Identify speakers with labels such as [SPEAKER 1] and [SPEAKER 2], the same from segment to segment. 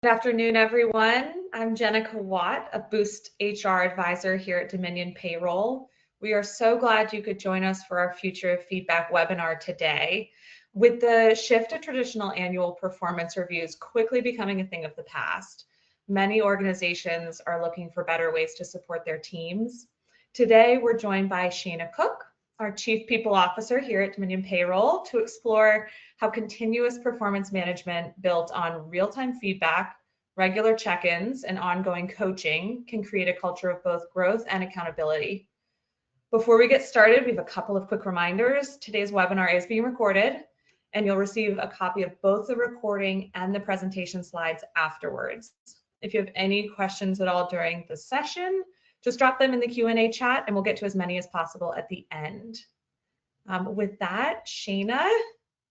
[SPEAKER 1] Good afternoon, everyone. I'm Jenica Watt, a Boost HR advisor here at Dominion Payroll. We are so glad you could join us for our Future of Feedback webinar today. With the shift to traditional annual performance reviews quickly becoming a thing of the past, many organizations are looking for better ways to support their teams. Today, we're joined by Shana Cook, our Chief People Officer here at Dominion Payroll, to explore how continuous performance management built on real-time feedback, regular check-ins, and ongoing coaching can create a culture of both growth and accountability. Before we get started, we have a couple of quick reminders. Today's webinar is being recorded, and you'll receive a copy of both the recording and the presentation slides afterwards. If you have any questions at all during the session, just drop them in the Q&A chat and we'll get to as many as possible at the end. With that, Shana,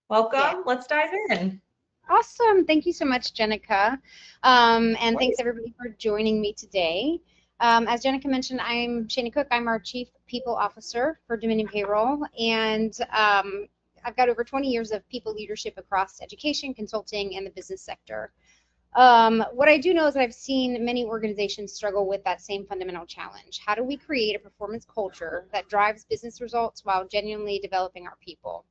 [SPEAKER 1] welcome. Yeah. Let's dive in.
[SPEAKER 2] Awesome. Thank you so much, Jenica. And thanks everybody for joining me today. As Jenica mentioned, I'm Shana Cook. I'm our Chief People Officer for Dominion Payroll. And I've got over 20 years of people leadership across education, consulting, and the business sector. What I do know is that I've seen many organizations struggle with that same fundamental challenge. How do we create a performance culture that drives business results while genuinely developing our people?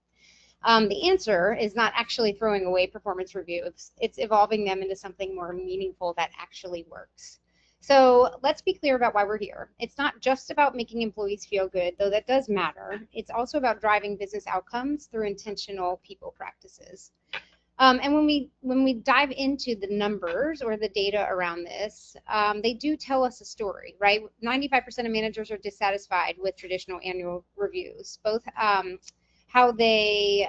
[SPEAKER 2] The answer is not actually throwing away performance reviews. It's evolving them into something more meaningful that actually works. So let's be clear about why we're here. It's not just about making employees feel good, though that does matter. It's also about driving business outcomes through intentional people practices. And when we dive into the numbers or the data around this, they do tell us a story, right? 95% of managers are dissatisfied with traditional annual reviews, both how they,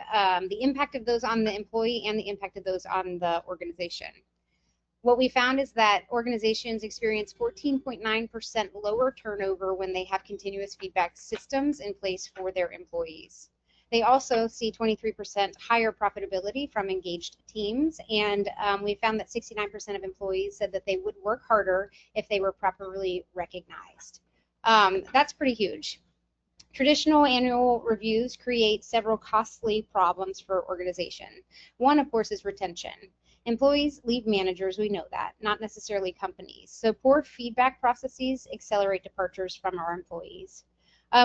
[SPEAKER 2] the impact of those on the employee and the impact of those on the organization. What we found is that organizations experience 14.9% lower turnover when they have continuous feedback systems in place for their employees. They also see 23% higher profitability from engaged teams, and we found that 69% of employees said that they would work harder if they were properly recognized. That's pretty huge. Traditional annual reviews create several costly problems for organization. One, of course, is retention. Employees leave managers, we know that, not necessarily companies. So poor feedback processes accelerate departures from our employees.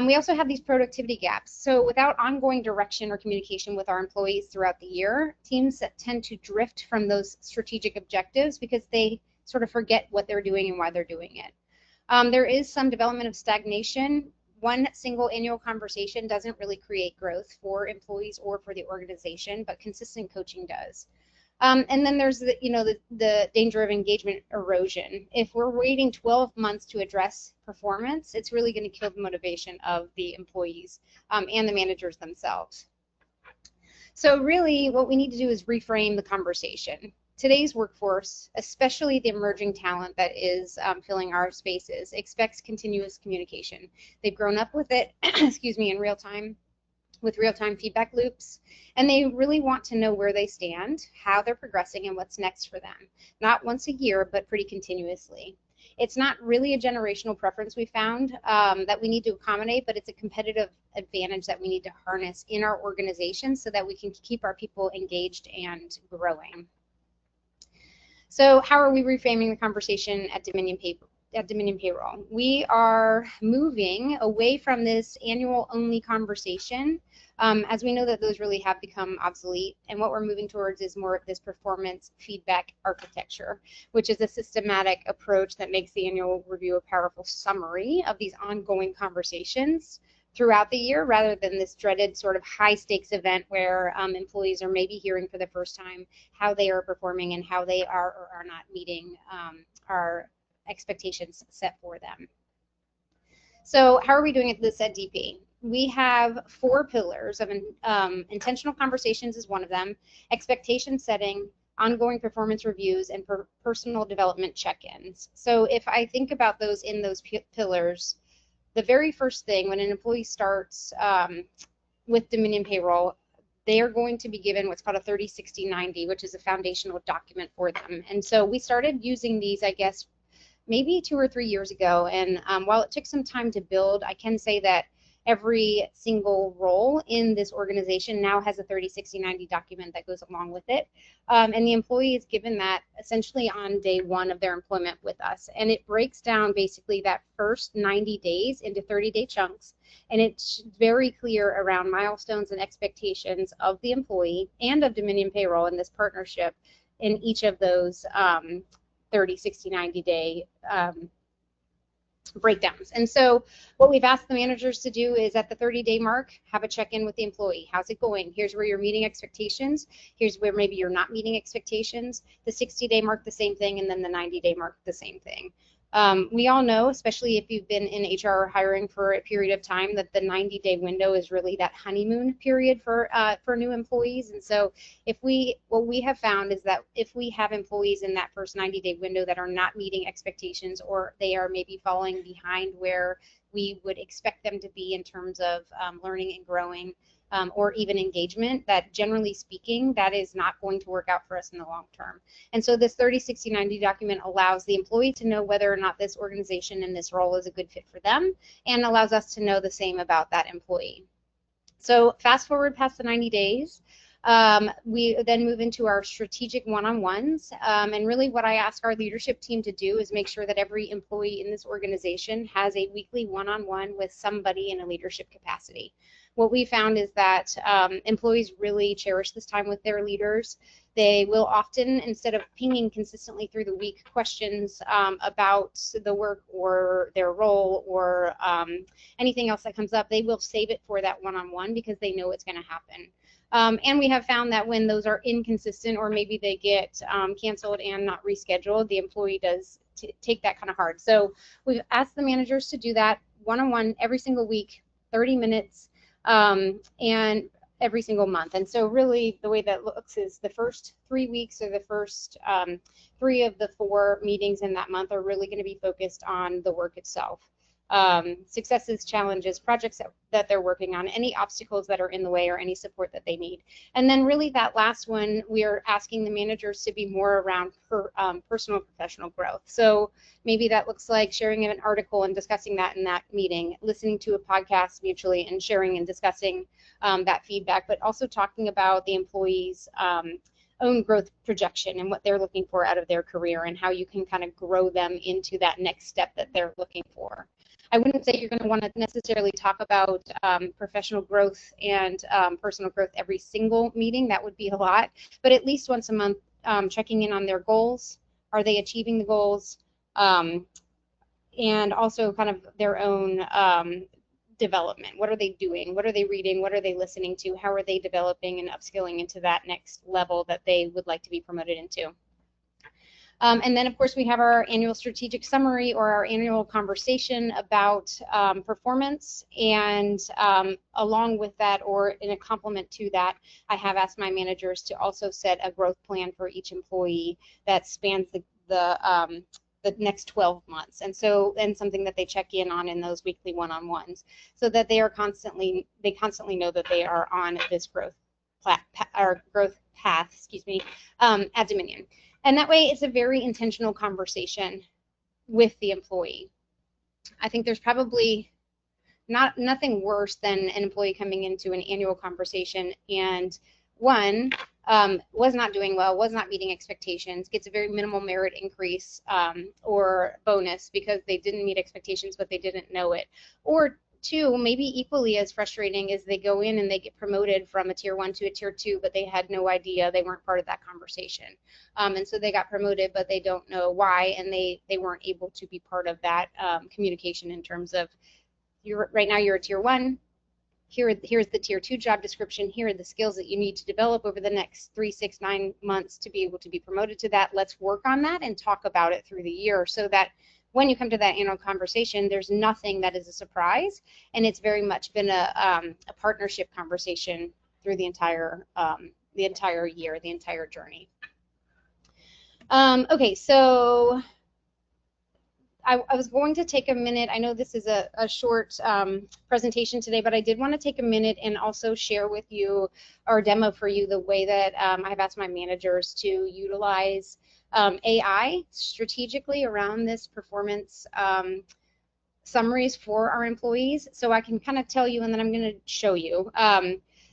[SPEAKER 2] We also have these productivity gaps. So without ongoing direction or communication with our employees throughout the year, teams that tend to drift from those strategic objectives because they sort of forget what they're doing and why they're doing it. There is some development of stagnation. One single annual conversation doesn't really create growth for employees or for the organization, but consistent coaching does. And then there's the danger of engagement erosion. If we're waiting 12 months to address performance, it's really going to kill the motivation of the employees and the managers themselves. So really what we need to do is reframe the conversation. Today's workforce, especially the emerging talent that is filling our spaces, expects continuous communication. They've grown up with it, excuse me, in real time, with real-time feedback loops, and they really want to know where they stand, how they're progressing, and what's next for them. Not once a year, but pretty continuously. It's not really a generational preference we found that we need to accommodate, but it's a competitive advantage that we need to harness in our organization so that we can keep our people engaged and growing. So how are we reframing the conversation at Dominion Payroll? We are moving away from this annual-only conversation, as we know that those really have become obsolete, and what we're moving towards is more of this performance feedback architecture, which is a systematic approach that makes the annual review a powerful summary of these ongoing conversations throughout the year, rather than this dreaded sort of high-stakes event where employees are maybe hearing for the first time how they are performing and how they are or are not meeting our expectations set for them. So how are we doing this at DP? We have 4 pillars of intentional conversations is one of them, expectation setting, ongoing performance reviews, and personal development check-ins. So if I think about those in those pillars, the very first thing when an employee starts with Dominion Payroll, they are going to be given what's called a 30, 60, 90, which is a foundational document for them. And so we started using these, I guess, maybe 2 or 3 years ago. And while it took some time to build, I can say that every single role in this organization now has a 30, 60, 90 document that goes along with it. And the employee is given that essentially on day one of their employment with us. And it breaks down basically that first 90 days into 30-day chunks. And it's very clear around milestones and expectations of the employee and of Dominion Payroll in this partnership in each of those 30, 60, 90-day breakdowns. And so what we've asked the managers to do is at the 30-day mark, have a check-in with the employee. How's it going? Here's where you're meeting expectations. Here's where maybe you're not meeting expectations. The 60-day mark, the same thing, and then the 90-day mark, the same thing. We all know, especially if you've been in HR hiring for a period of time, that the 90-day window is really that honeymoon period for new employees. And so what we have found is that if we have employees in that first 90-day window that are not meeting expectations, or they are maybe falling behind where we would expect them to be in terms of learning and growing, or even engagement, that generally speaking, that is not going to work out for us in the long term. And so this 30, 60, 90 document allows the employee to know whether or not this organization and this role is a good fit for them, and allows us to know the same about that employee. So fast forward past the 90 days, we then move into our strategic one-on-ones, and really what I ask our leadership team to do is make sure that every employee in this organization has a weekly one-on-one with somebody in a leadership capacity. What we found is that employees really cherish this time with their leaders. They will often, instead of pinging consistently through the week questions about the work or their role or anything else that comes up, they will save it for that one-on-one because they know it's going to happen. And we have found that when those are inconsistent, or maybe they get canceled and not rescheduled, the employee does take that kind of hard. So we've asked the managers to do that one-on-one every single week, 30 minutes, and every single month. And so really the way that looks is the first 3 weeks, or the first 3 of the 4 meetings in that month, are really going to be focused on the work itself. Successes, challenges, projects that they're working on, any obstacles that are in the way, or any support that they need. And then really that last one, we are asking the managers to be more around personal professional growth. So maybe that looks like sharing an article and discussing that in that meeting, listening to a podcast mutually and sharing and discussing that feedback, but also talking about the employees' own growth projection and what they're looking for out of their career, and how you can kind of grow them into that next step that they're looking for. I wouldn't say you're going to want to necessarily talk about professional growth and personal growth every single meeting. That would be a lot. But at least once a month, checking in on their goals. Are they achieving the goals? And also kind of their own development. What are they doing? What are they reading? What are they listening to? How are they developing and upskilling into that next level that they would like to be promoted into? And then, of course, we have our annual strategic summary, or our annual conversation about performance. And along with that, or in a complement to that, I have asked my managers to also set a growth plan for each employee that spans the next 12 months. And so, and something that they check in on in those weekly one-on-ones, so that they constantly know that they are on this growth path, at Dominion. And that way, it's a very intentional conversation with the employee. I think there's probably nothing worse than an employee coming into an annual conversation and was not doing well, was not meeting expectations, gets a very minimal merit increase or bonus because they didn't meet expectations but they didn't know it. Or 2, maybe equally as frustrating, is they go in and they get promoted from a tier 1 to a tier 2, but they had no idea, they weren't part of that conversation. And so they got promoted, but they don't know why, and they weren't able to be part of that communication in terms of, right now you're a tier 1, here's the tier 2 job description, here are the skills that you need to develop over the next 3, 6, 9 months to be able to be promoted to that. Let's work on that and talk about it through the year, so that when you come to that annual conversation, there's nothing that is a surprise, and it's very much been a partnership conversation through the entire year, the entire journey. Okay, so I was going to take a minute. I know this is a short presentation today, but I did want to take a minute and also share with you, or demo for you, the way that I've asked my managers to utilize AI strategically around this performance summaries for our employees. So I can kind of tell you, and then I'm going to show you.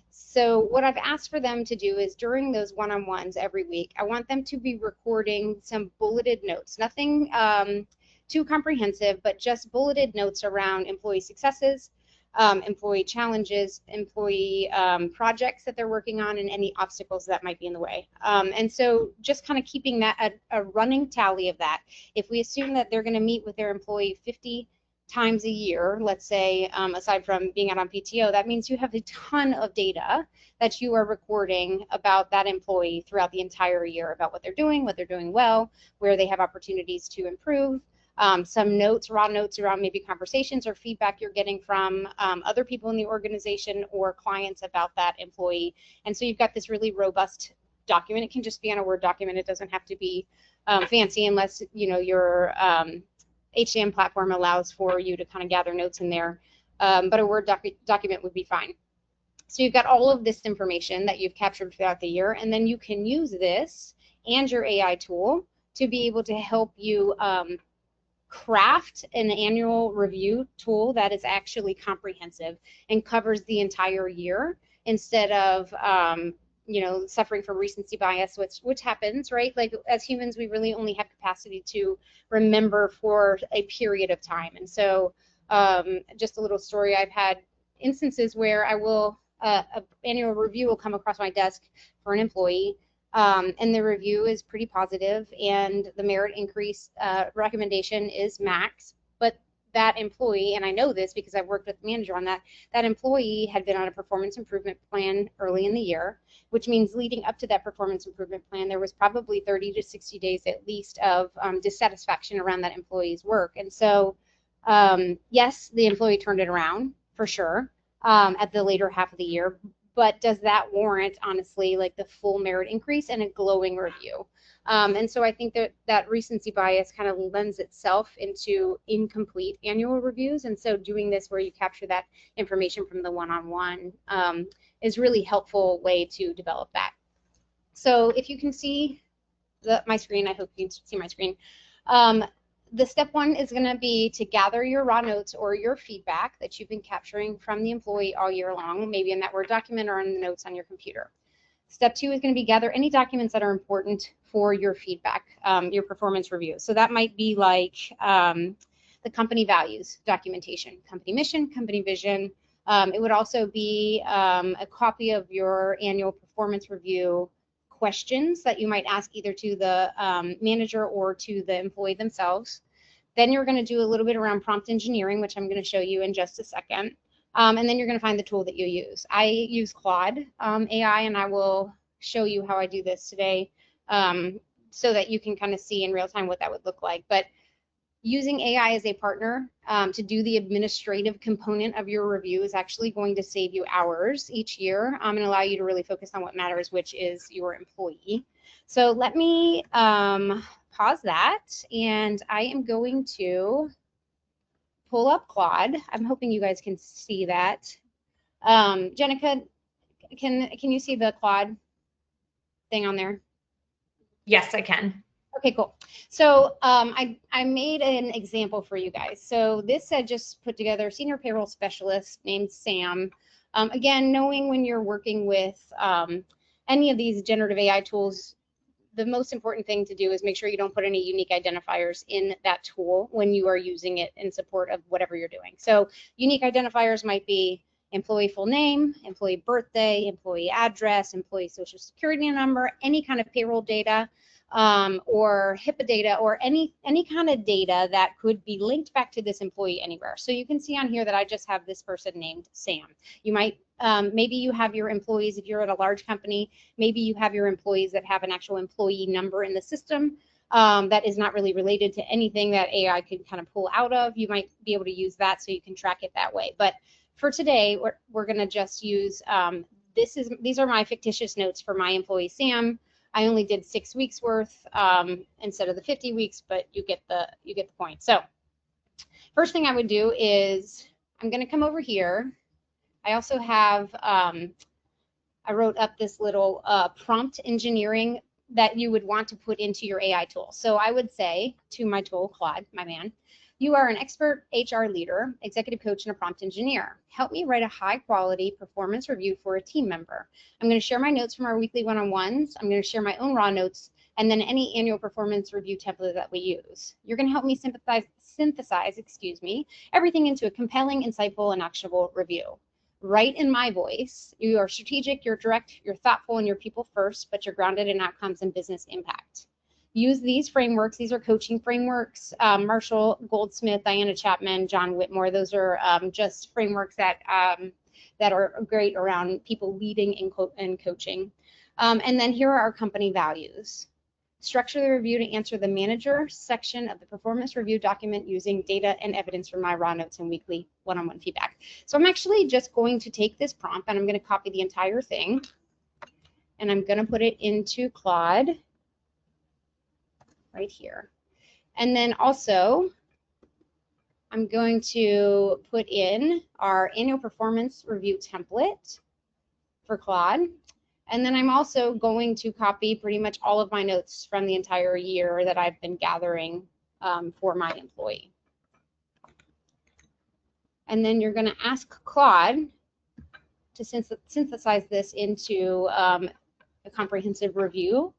[SPEAKER 2] So what I've asked for them to do is during those one-on-ones every week, I want them to be recording some bulleted notes, nothing too comprehensive, but just bulleted notes around employee successes, employee challenges, employee projects that they're working on, and any obstacles that might be in the way. And so just kind of keeping that a running tally of that. If we assume that they're going to meet with their employee 50 times a year, let's say, aside from being out on PTO, that means you have a ton of data that you are recording about that employee throughout the entire year, about what they're doing well, where they have opportunities to improve. Some notes, raw notes around maybe conversations or feedback you're getting from other people in the organization or clients about that employee. And so you've got this really robust document. It can just be on a Word document. It doesn't have to be fancy unless your HCM platform allows for you to kind of gather notes in there. But a Word document would be fine. So you've got all of this information that you've captured throughout the year, and then you can use this and your AI tool to be able to help you craft an annual review tool that is actually comprehensive and covers the entire year instead of suffering from recency bias, which happens, right? Like as humans, we really only have capacity to remember for a period of time. And so just a little story, I've had instances where I will, an annual review will come across my desk for an employee, and the review is pretty positive, and the merit increase recommendation is max, but that employee, and I know this because I've worked with the manager on that employee had been on a performance improvement plan early in the year, which means leading up to that performance improvement plan, there was probably 30 to 60 days at least of dissatisfaction around that employee's work. And so, yes, the employee turned it around for sure at the later half of the year, but does that warrant, honestly, like the full merit increase and a glowing review? And so I think that recency bias kind of lends itself into incomplete annual reviews. And so doing this where you capture that information from the one-on-one is really helpful way to develop that. So if you can see my screen, I hope you can see my screen. The step one is going to be to gather your raw notes or your feedback that you've been capturing from the employee all year long, maybe in that Word document or in the notes on your computer. Step two is going to be gather any documents that are important for your feedback, your performance review. So that might be like the company values documentation, company mission, company vision. It would also be a copy of your annual performance review questions that you might ask either to the manager or to the employee themselves. Then you're going to do a little bit around prompt engineering, which I'm going to show you in just a second. And then you're going to find the tool that you use. I use Claude AI, and I will show you how I do this today so that you can kind of see in real time what that would look like. But using AI as a partner to do the administrative component of your review is actually going to save you hours each year and allow you to really focus on what matters, which is your employee. So let me pause that, and I am going to pull up Claude. I'm hoping you guys can see that. Jenica, can you see the Claude thing on there?
[SPEAKER 1] Yes, I can.
[SPEAKER 2] Okay, cool. So I made an example for you guys. So this I just put together senior payroll specialist named Sam. Again, knowing when you're working with any of these generative AI tools, the most important thing to do is make sure you don't put any unique identifiers in that tool when you are using it in support of whatever you're doing. So unique identifiers might be employee full name, employee birthday, employee address, employee social security number, any kind of payroll data, or HIPAA data, or any kind of data that could be linked back to this employee anywhere. So you can see on here that I just have this person named Sam. You might, maybe you have your employees, if you're at a large company, maybe you have your employees that have an actual employee number in the system that is not really related to anything that AI could kind of pull out of. You might be able to use that so you can track it that way. But for today, we're going to just use, these are my fictitious notes for my employee Sam. I only did 6 weeks worth instead of the 50 weeks, but you get the point. So first thing I would do is I'm going to come over here. I also have, I wrote up this little prompt engineering that you would want to put into your AI tool. So I would say to my tool, Claude, my man, You are an expert HR leader, executive coach, and a prompt engineer. Help me write a high-quality performance review for a team member. I'm going to share my notes from our weekly one-on-ones. I'm going to share my own raw notes, and then any annual performance review template that we use. You're going to help me synthesize, everything into a compelling, insightful, and actionable review. Write in my voice. You are strategic, you're direct, you're thoughtful, and you're people first, but you're grounded in outcomes and business impact. Use these frameworks. These are coaching frameworks. Marshall Goldsmith, Diana Chapman, John Whitmore. Those are just frameworks that are great around people leading and coaching. And then here are our company values. Structure the review to answer the manager section of the performance review document using data and evidence from my raw notes and weekly one-on-one feedback. So I'm actually just going to take this prompt and I'm going to copy the entire thing and I'm going to put it into Claude right here. And then also I'm going to put in our annual performance review template for Claude. And then I'm also going to copy pretty much all of my notes from the entire year that I've been gathering for my employee. And then you're going to ask Claude to synthesize this into a comprehensive review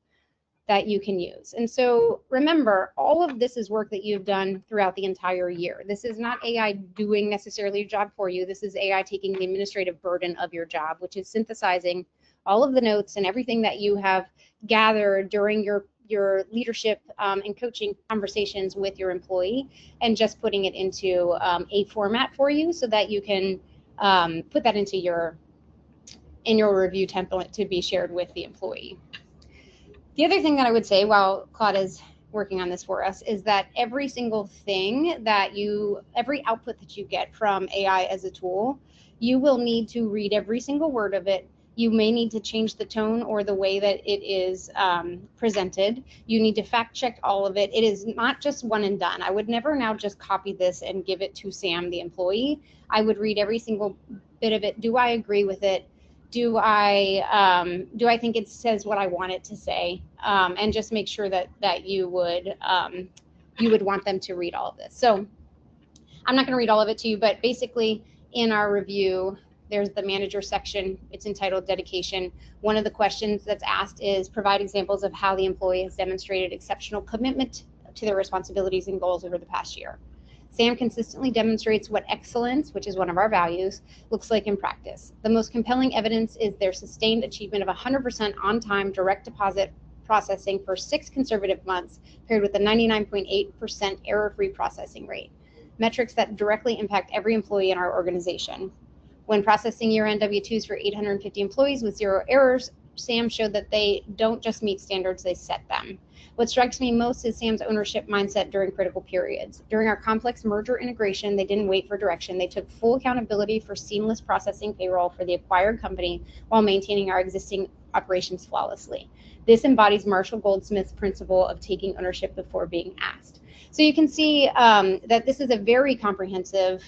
[SPEAKER 2] that you can use. And so remember, all of this is work that you've done throughout the entire year. This is not AI doing necessarily your job for you. This is AI taking the administrative burden of your job, which is synthesizing all of the notes and everything that you have gathered during your leadership and coaching conversations with your employee and just putting it into a format for you so that you can put that into your review template to be shared with the employee. The other thing that I would say while Claude is working on this for us is that every single thing that every output that you get from AI as a tool, you will need to read every single word of it. You may need to change the tone or the way that it is presented. You need to fact check all of it. It is not just one and done. I would never now just copy this and give it to Sam, the employee. I would read every single bit of it. Do I agree with it? Do I think it says what I want it to say? And just make sure that you would want them to read all of this. So I'm not going to read all of it to you, but basically in our review, there's the manager section. It's entitled dedication. One of the questions that's asked is provide examples of how the employee has demonstrated exceptional commitment to their responsibilities and goals over the past year. Sam consistently demonstrates what excellence, which is one of our values, looks like in practice. The most compelling evidence is their sustained achievement of 100% on-time direct deposit processing for 6 consecutive months, paired with a 99.8% error-free processing rate, metrics that directly impact every employee in our organization. When processing year-end W-2s for 850 employees with 0 errors, Sam showed that they don't just meet standards, they set them. What strikes me most is Sam's ownership mindset during critical periods. During our complex merger integration, they didn't wait for direction. They took full accountability for seamless processing payroll for the acquired company while maintaining our existing operations flawlessly. This embodies Marshall Goldsmith's principle of taking ownership before being asked. So you can see that this is a very comprehensive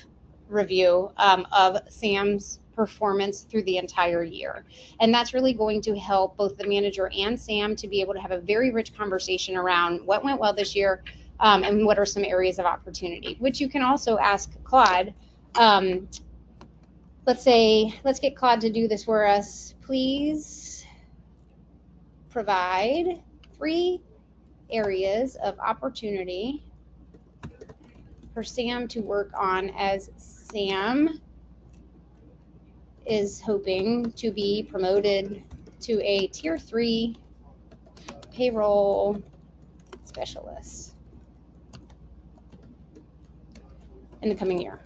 [SPEAKER 2] review of Sam's performance through the entire year. And that's really going to help both the manager and Sam to be able to have a very rich conversation around what went well this year and what are some areas of opportunity, which you can also ask Claude. Let's get Claude to do this for us. Please provide 3 areas of opportunity for Sam to work on as Sam is hoping to be promoted to a tier 3 payroll specialist in the coming year.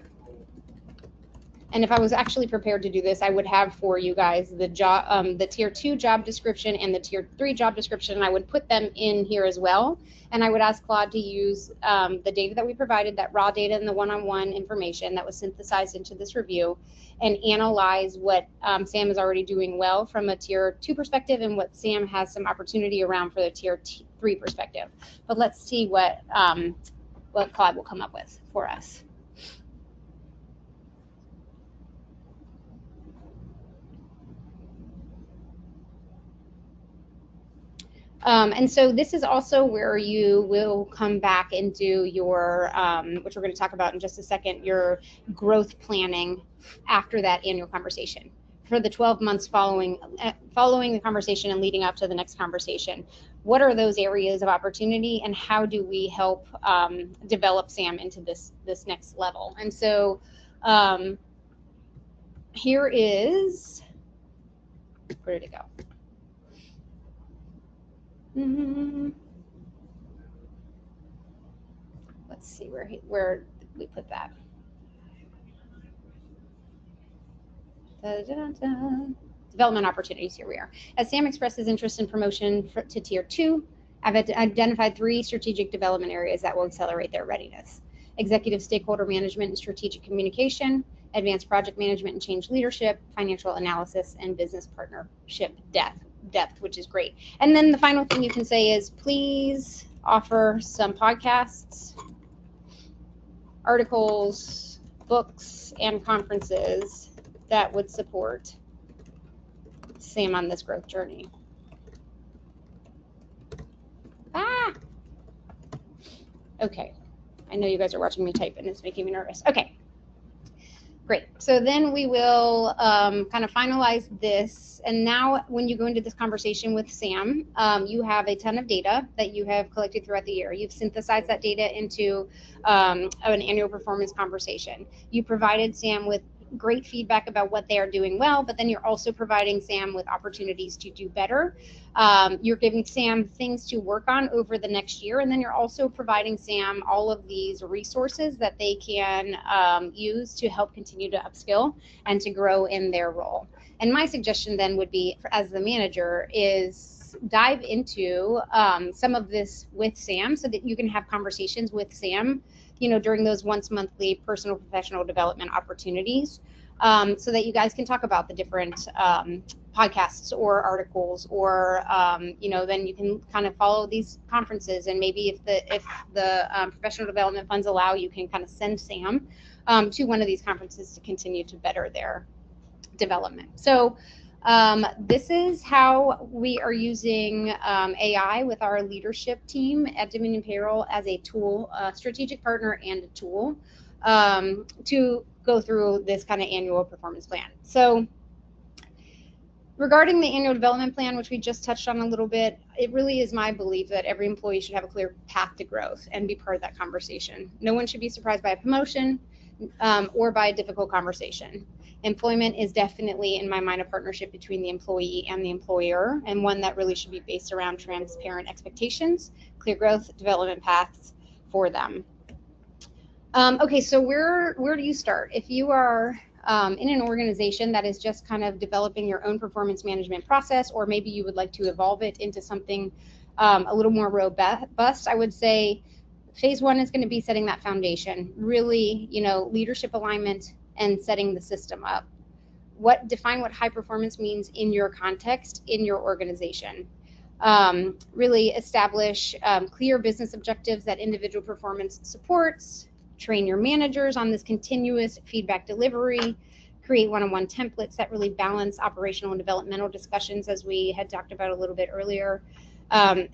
[SPEAKER 2] And if I was actually prepared to do this, I would have for you guys the tier 2 job description and the tier 3 job description, and I would put them in here as well. And I would ask Claude to use the data that we provided, that raw data and the one-on-one information that was synthesized into this review, and analyze what Sam is already doing well from a tier 2 perspective and what Sam has some opportunity around for the tier 3 perspective. But let's see what Claude will come up with for us. And so this is also where you will come back and do your, which we're going to talk about in just a second, your growth planning after that annual conversation for the 12 months following the conversation and leading up to the next conversation. What are those areas of opportunity, and how do we help develop Sam into this next level? And so here is, where did it go? Let's see where we put that. Development opportunities, here we are. As Sam expresses interest in promotion to Tier 2, I've identified 3 strategic development areas that will accelerate their readiness: executive stakeholder management and strategic communication, advanced project management and change leadership, financial analysis, and business partnership depth, which is great. And then the final thing you can say is, please offer some podcasts, articles, books, and conferences that would support Sam on this growth journey. Okay. I know you guys are watching me type and it's making me nervous. Okay. Great. So then we will kind of finalize this. And now when you go into this conversation with Sam, you have a ton of data that you have collected throughout the year. You've synthesized that data into an annual performance conversation. You provided Sam with great feedback about what they are doing well, but then you're also providing Sam with opportunities to do better. You're giving Sam things to work on over the next year, and then you're also providing Sam all of these resources that they can use to help continue to upskill and to grow in their role. And my suggestion then would be, as the manager, is dive into some of this with Sam so that you can have conversations with Sam, you know, during those once monthly personal professional development opportunities, so that you guys can talk about the different podcasts or articles, or you know, then you can kind of follow these conferences, and maybe if the professional development funds allow, you can kind of send Sam to one of these conferences to continue to better their development. So this is how we are using AI with our leadership team at Dominion Payroll as a tool, a strategic partner and a tool to go through this kind of annual performance plan. So regarding the annual development plan, which we just touched on a little bit, it really is my belief that every employee should have a clear path to growth and be part of that conversation. No one should be surprised by a promotion or by a difficult conversation. Employment is definitely, in my mind, a partnership between the employee and the employer, and one that really should be based around transparent expectations, clear growth, development paths for them. Okay, so where do you start? If you are in an organization that is just kind of developing your own performance management process, or maybe you would like to evolve it into something a little more robust, I would say phase 1 is going to be setting that foundation, really, you know, leadership alignment and setting the system up. Define what high performance means in your context, in your organization. Really establish clear business objectives that individual performance supports. Train your managers on this continuous feedback delivery. Create one-on-one templates that really balance operational and developmental discussions, as we had talked about a little bit earlier.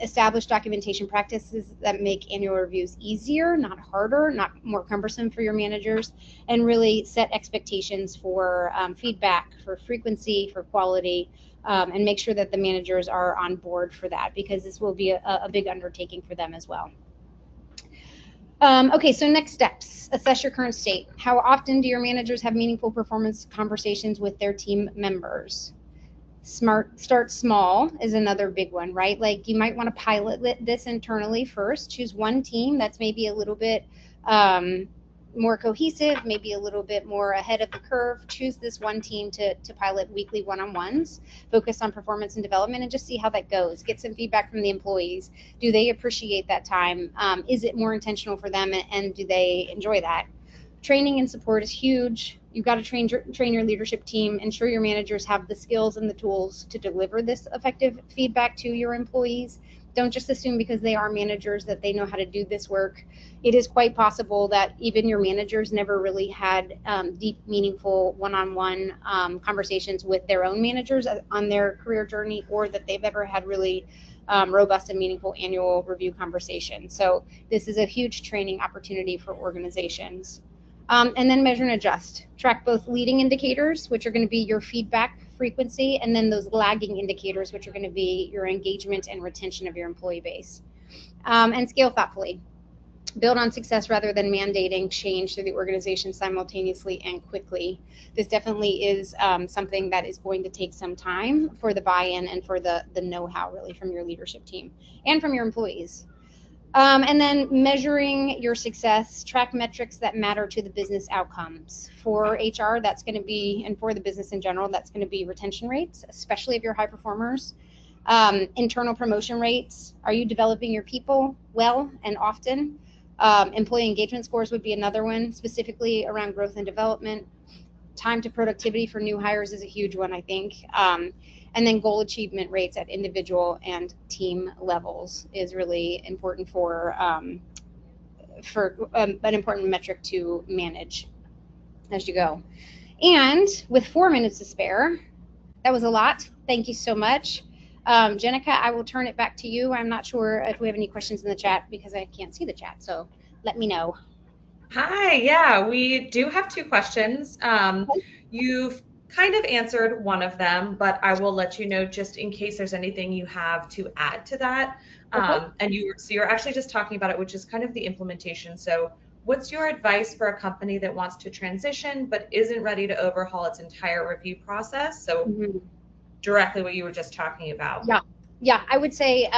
[SPEAKER 2] Establish documentation practices that make annual reviews easier, not harder, not more cumbersome for your managers, and really set expectations for feedback, for frequency, for quality, and make sure that the managers are on board for that, because this will be a big undertaking for them as well. Okay, so next steps. Assess your current state. How often do your managers have meaningful performance conversations with their team members? Start small is another big one, right? Like, you might want to pilot this internally first. Choose one team that's maybe a little bit more cohesive, maybe a little bit more ahead of the curve. Choose this one team to pilot weekly one-on-ones. Focus on performance and development and just see how that goes. Get some feedback from the employees. Do they appreciate that time? Is it more intentional for them, and do they enjoy that? Training and support is huge. You've got to train your leadership team. Ensure your managers have the skills and the tools to deliver this effective feedback to your employees. Don't just assume because they are managers that they know how to do this work. It is quite possible that even your managers never really had deep, meaningful one-on-one conversations with their own managers on their career journey, or that they've ever had really robust and meaningful annual review conversation. So this is a huge training opportunity for organizations. And then measure and adjust. Track both leading indicators, which are going to be your feedback frequency, and then those lagging indicators, which are going to be your engagement and retention of your employee base. And scale thoughtfully. Build on success rather than mandating change through the organization simultaneously and quickly. This definitely is something that is going to take some time for the buy-in and for the know-how really from your leadership team and from your employees. And then measuring your success, track metrics that matter to the business outcomes. For HR, that's going to be, and for the business in general, that's going to be retention rates, especially if you're high performers. Internal promotion rates. Are you developing your people well and often? Employee engagement scores would be another one, specifically around growth and development. Time to productivity for new hires is a huge one, I think. And then goal achievement rates at individual and team levels is really important for an important metric to manage as you go. And with 4 minutes to spare, that was a lot. Thank you so much. Jenica, I will turn it back to you. I'm not sure if we have any questions in the chat because I can't see the chat, so let me know.
[SPEAKER 1] Hi, yeah, we do have 2 questions. You've kind of answered one of them, but I will let you know just in case there's anything you have to add to that. And you're actually just talking about it, which is kind of the implementation. So what's your advice for a company that wants to transition but isn't ready to overhaul its entire review process? So directly what you were just talking about.
[SPEAKER 2] Yeah, I would say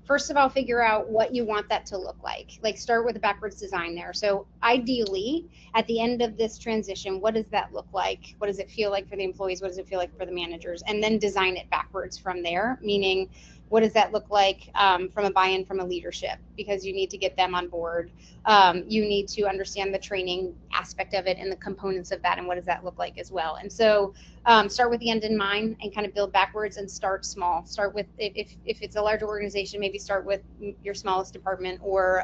[SPEAKER 2] first of all, figure out what you want that to look like. Like start with a backwards design there. So ideally, at the end of this transition, what does that look like? What does it feel like for the employees? What does it feel like for the managers? And then design it backwards from there, meaning what does that look like from a buy-in from a leadership? Because you need to get them on board. You need to understand the training aspect of it and the components of that and what does that look like as well. And so start with the end in mind and kind of build backwards and start small. Start with, if it's a larger organization, maybe start with your smallest department or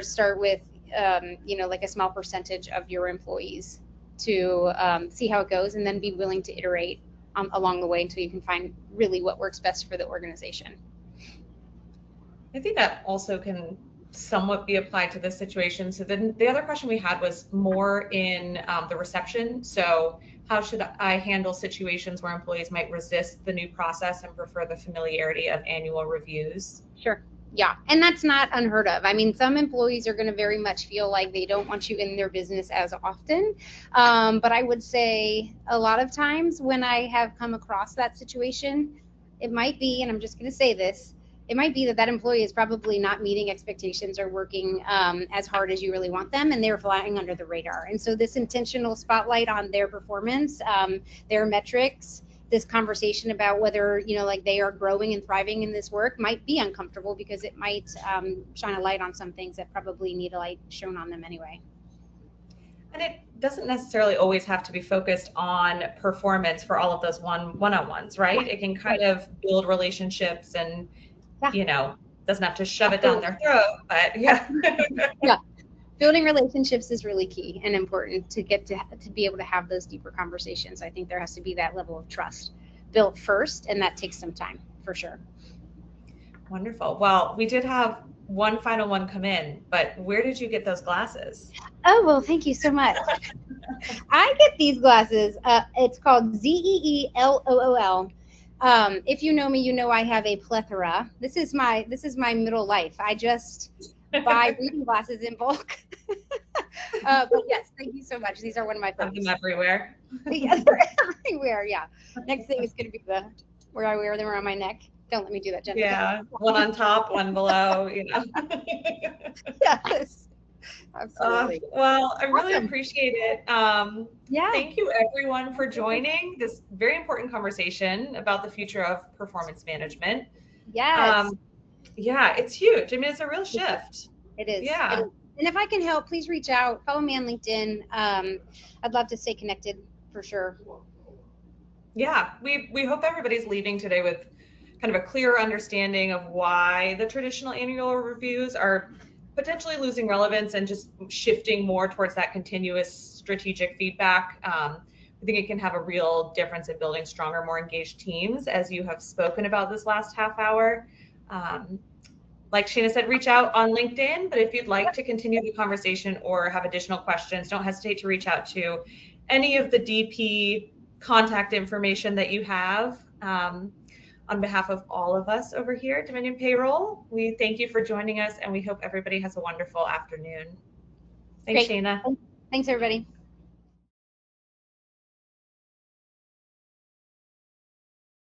[SPEAKER 2] start with, like a small percentage of your employees to see how it goes and then be willing to iterate along the way until you can find really what works best for the organization.
[SPEAKER 1] I think that also can somewhat be applied to this situation. So then the other question we had was more in the reception. So how should I handle situations where employees might resist the new process and prefer the familiarity of annual reviews?
[SPEAKER 2] Sure. Yeah, and that's not unheard of. I mean, some employees are going to very much feel like they don't want you in their business as often. But I would say a lot of times when I have come across that situation, it might be, and I'm just going to say this, it might be that employee is probably not meeting expectations or working as hard as you really want them, and they're flying under the radar. And so this intentional spotlight on their performance, their metrics, this conversation about whether they are growing and thriving in this work might be uncomfortable because it might shine a light on some things that probably need a light shown on them anyway.
[SPEAKER 1] And it doesn't necessarily always have to be focused on performance for all of those one-on-ones, right? It can kind of build relationships and doesn't have to shove it down their throat, but yeah.
[SPEAKER 2] Building relationships is really key and important to get to be able to have those deeper conversations. I think there has to be that level of trust built first, and that takes some time for sure.
[SPEAKER 1] Wonderful. Well, we did have one final one come in, but where did you get those glasses?
[SPEAKER 2] Oh, well, thank you so much. I get these glasses. It's called ZEELOOL. If you know me, you know I have a plethora. This is my middle life. I just buy reading glasses in bulk. But yes, thank you so much. These are one of my favorites.
[SPEAKER 1] Have them everywhere.
[SPEAKER 2] Yeah, they're everywhere. Yeah. Next thing is going to be where I wear them around my neck. Don't let me do that, Jennifer.
[SPEAKER 1] Yeah, one on top, one below.
[SPEAKER 2] Yes. Absolutely.
[SPEAKER 1] Well, I really appreciate it.
[SPEAKER 2] Yeah.
[SPEAKER 1] Thank you everyone for joining this very important conversation about the future of performance management.
[SPEAKER 2] Yes.
[SPEAKER 1] Yeah, it's huge. I mean, it's a real shift.
[SPEAKER 2] It is.
[SPEAKER 1] Yeah.
[SPEAKER 2] It is. And if I can help, please reach out. Follow me on LinkedIn. I'd love to stay connected for sure.
[SPEAKER 1] Yeah, we hope everybody's leaving today with kind of a clearer understanding of why the traditional annual reviews are potentially losing relevance and just shifting more towards that continuous strategic feedback. I think it can have a real difference in building stronger, more engaged teams, as you have spoken about this last half hour. Like Shana said, reach out on LinkedIn, but if you'd like to continue the conversation or have additional questions, don't hesitate to reach out to any of the DP contact information that you have. On behalf of all of us over here at Dominion Payroll, we thank you for joining us, and we hope everybody has a wonderful afternoon. Thanks,
[SPEAKER 2] Great.
[SPEAKER 1] Shana.
[SPEAKER 2] Thanks, everybody.